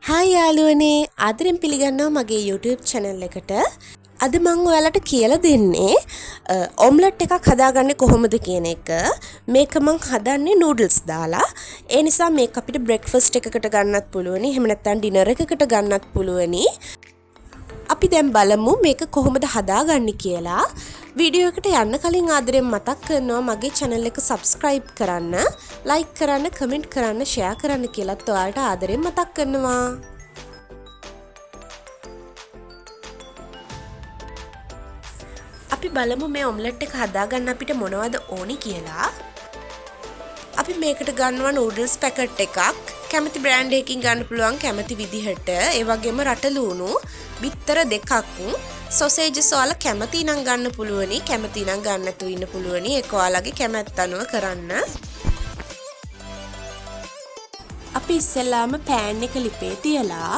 Hi යාළුවනේ ආදරෙන් පිළිගන්නවා මගේ YouTube channel එකට. අද මම ඔයාලට කියලා දෙන්නේ ඔම්ලට් එකක් හදාගන්නේ කොහොමද කියන එක. මේක මම හදන්නේ noodles දාලා. ඒ නිසා මේක අපිට breakfast එකකට ගන්නත් පුළුවනි. එහෙම නැත්නම් dinner එකකට ගන්නත් පුළුවනි. අපි දැන් බලමු මේක කොහොමද හදාගන්නේ කියලා. වීඩියෝ එකට යන්න කලින් ආදරෙන් මතක් කරනවා මගේ channel එක subscribe කරන්න, like කරන්න, comment කරන්න, share කරන්න කියලාත් ඔයාලට ආදරෙන් මතක් කරනවා. අපි බලමු මේ ඔම්ලට් එක හදාගන්න අපිට මොනවද ඕනි කියලා. අපි මේකට ගන්නවා noodles packet එකක්. කැමති brand එකකින් ගන්න පුළුවන් කැමති විදිහට. ඒ වගේම රට ලුණු බිත්තර දෙකක්. සොසේජස් ඔයාලා කැමති නම් ගන්න පුළුවනි. කැමති නම් ගන්න නැතුව ඉන්න පුළුවනි. ඒක ඔයාලගේ කැමැත්ත අනුව කරන්න. අපි ඉස්සෙල්ලාම pan එක ලිපේ තියලා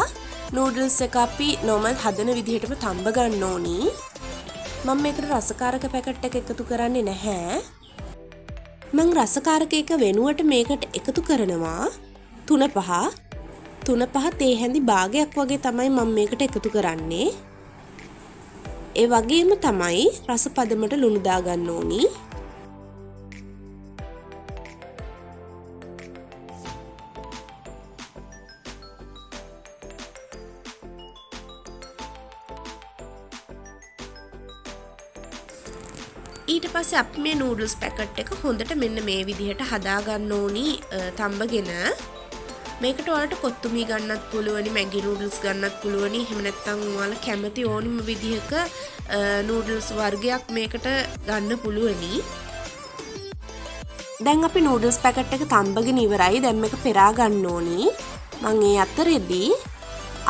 noodles එක අපි normal හදන විදිහටම තඹ ගන්න ඕනි. මම මේකට රසකාරක පැකට් එක එකතු කරන්නේ නැහැ. මම රසකාරක එක වෙනුවට මේකට එකතු කරනවා 3-5 තේ හැඳි භාගයක් වගේ තමයි මම මේකට එකතු කරන්නේ. ඒ වගේම තමයි රස පදමට ලුණු දාගන්න ඕනි. ඊට පස්සේ අපි මේ noodles packet එක හොඳට මෙන්න මේ විදිහට හදා ගන්න ඕනි තඹගෙන. මේකට ඔයාලට කොත්තුමී ගන්නත් පුළුවනි, Maggi noodles ගන්නත් පුළුවනි. එහෙම නැත්නම් ඔයාලා කැමති ඕනිම විදිහක noodles වර්ගයක් මේකට ගන්න පුළුවනි. දැන් අපි noodles packet එක තඹගෙන ඉවරයි. දැන් මේක පෙරා ගන්න ඕනි. මම ඒ අතරෙදී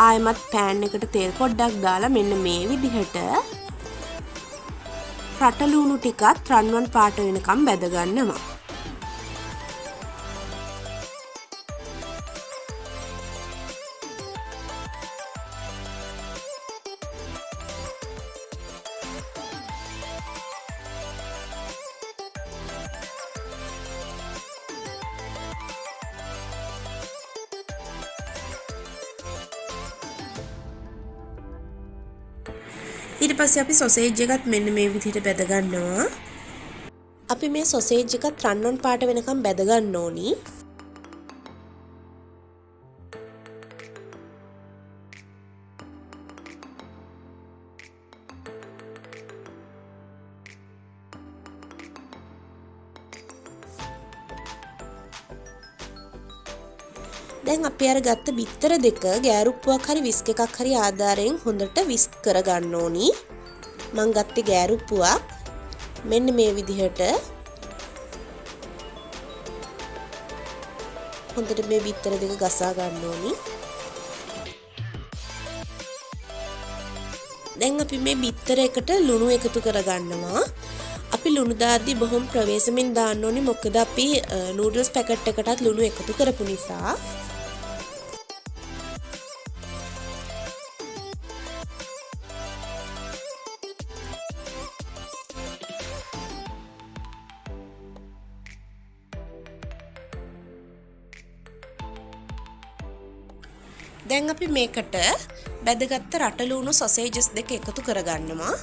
ආයෙමත් pan එකට තෙල් පොඩ්ඩක් දාලා මෙන්න මේ විදිහට රට ලුණු ටිකත් රන්වන් පාට වෙනකම් බැද ගන්නවා. ඊට පස්සේ අපි සොසේජ් එකත් මෙන්න මේ විදිහට බැද ගන්නවා. අපි මේ සොසේජ් එකත් රන්වන් පාට වෙනකම් බැද ගන්න ඕනි. දැන් අපි අර ගත්ත බිත්තර දෙක ගෑරුප්පුවක් හරි විස්ක් එකක් හරි ආධාරයෙන් හොඳට විස්ක් කරගන්න ඕනි. මම ගත්තේ ගෑරුප්පුවක්. මෙන්න මේ විදිහට හොඳට මේ බිත්තර දෙක ගසා ගන්න ඕනි. දැන් අපි මේ බිත්තර එකට ලුණු එකතු කරගන්නවා. අපි ලුණු දාද්දි බොහොම ප්‍රවේශමෙන් දාන්න ඕනි. මොකද අපි noodles packet එකටත් ලුණු එකතු කරපු නිසා. දැන් අපි මේකට බැදගත්ත රට ලුණු සොසේජස් දෙක එකතු කරගන්නවා.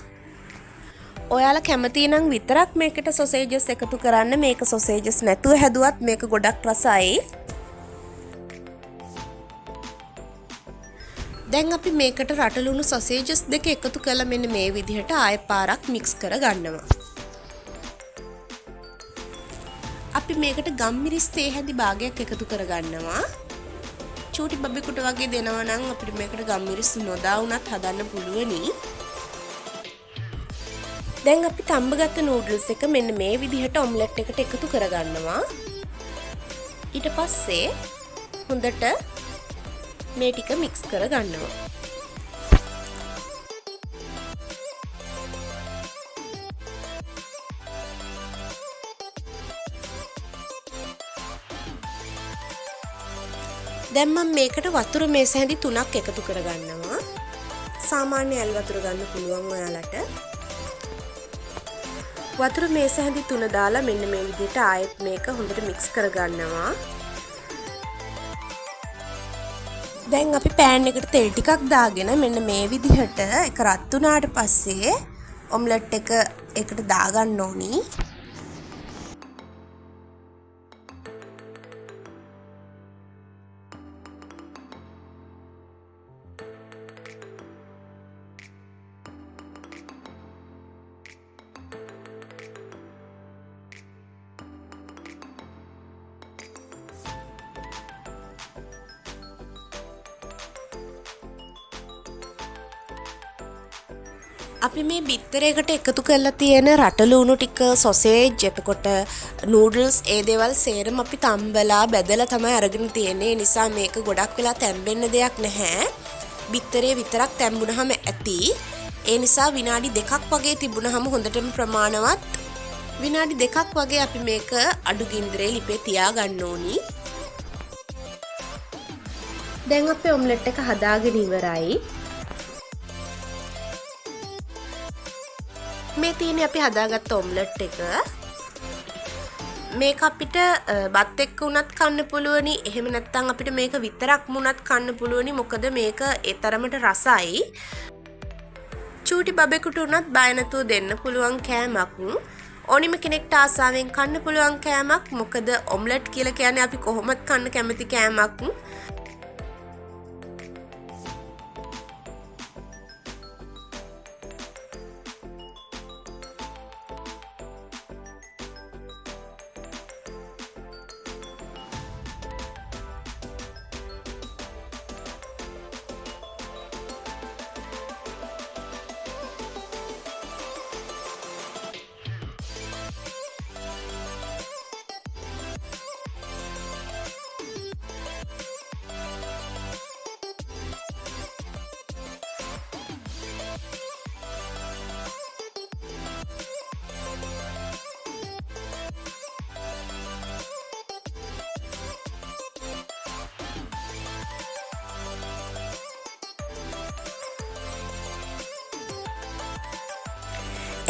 ඔයාලා කැමති නම් විතරක් මේකට සොසේජස් එකතු කරන්න. මේක සොසේජස් නැතුව හැදුවත් මේක ගොඩක් රසයි. දැන් අපි මේකට රට ලුණු සොසේජස් දෙක එකතු කරලා මෙන්න මේ විදිහට ආයෙ පාරක් මික්ස් කරගන්නවා. අපි මේකට ගම්මිරිස් තේ හැඳි භාගයක් එකතු කරගන්නවා. චූටි බබෙකුට වගේ දෙනවා නම් අපිට මේකට ගම්මිරිස් නොදා වුණත් හදන්න පුළුවනි. දැන් අපි තඹගත්ත noodles එක මෙන්න මේ විදිහට ඔම්ලට් එකට එකතු කරගන්නවා. ඊට පස්සේ හොඳට මේ ටික මික්ස් කරගන්නවා. දැන් මම මේකට වතුර මේස හැඳි 3ක් එකතු කරගන්නවා. සාමාන්‍ය ඇල් වතුර ගන්න පුළුවන් ඔයාලට. වතුර මේස හැඳි 3 දාලා මෙන්න මේ විදිහට ආයෙත් මේක හොඳට මික්ස් කරගන්නවා. දැන් අපි පෑන් එකට තෙල් ටිකක් දාගෙන මෙන්න මේ විදිහට එක රත් වුණාට පස්සේ ඔම්ලට් එක එකට දාගන්න ඕනි. අපි මේ බිත්තරයකට එකතු කරලා තියෙන රටලුණු ටික සොසේජ් එතකොට නූඩල්ස් ඒ දේවල් සේරම අපි තම්බලා බෙදලා තමයි අරගෙන තියෙන්නේ. ඒ නිසා මේක ගොඩක් වෙලා තැම්බෙන්න දෙයක් නැහැ. බිත්තරේ විතරක් තැම්බුනහම ඇති. ඒ නිසා විනාඩි 2ක් වගේ තිබුණහම හොඳටම ප්‍රමාණවත්. විනාඩි 2ක් වගේ අපි මේක අඩු ගින්දරේ ලිපේ තියාගන්න ඕනි. දැන් අපේ ඔම්ලට් එක හදාගෙන ඉවරයි. මේ තියෙන්නේ අපි හදාගත්ත ඔම්ලට් එක. මේක අපිට බත් එක්ක උනත් කන්න පුළුවනි. එහෙම නැත්නම් අපිට මේක විතරක් මුණත් කන්න පුළුවනි. මොකද මේක ඒ තරමට රසයි. චූටි බබෙකුට උනත් බය නැතුව දෙන්න පුළුවන් කෑමක්. ඕනිම කෙනෙක්ට ආසාවෙන් කන්න පුළුවන් කෑමක්. මොකද ඔම්ලට් කියලා කියන්නේ අපි කොහොමත් කන්න කැමති කෑමක්.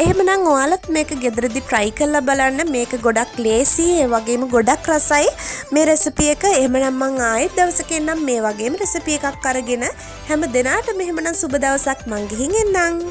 එහෙමනම් ඔයාලත් මේක ගෙදරදී try කරලා බලන්න. මේක ගොඩක් ලේසි, ඒ වගේම ගොඩක් රසයි මේ රෙසිපි එක. එහෙමනම් මං ආයෙත් දවසක එන්නම් මේ වගේම රෙසිපි එකක් අරගෙන. හැම දිනාටම එහෙමනම් සුබ දවසක්. මං ගිහින් එන්නම්.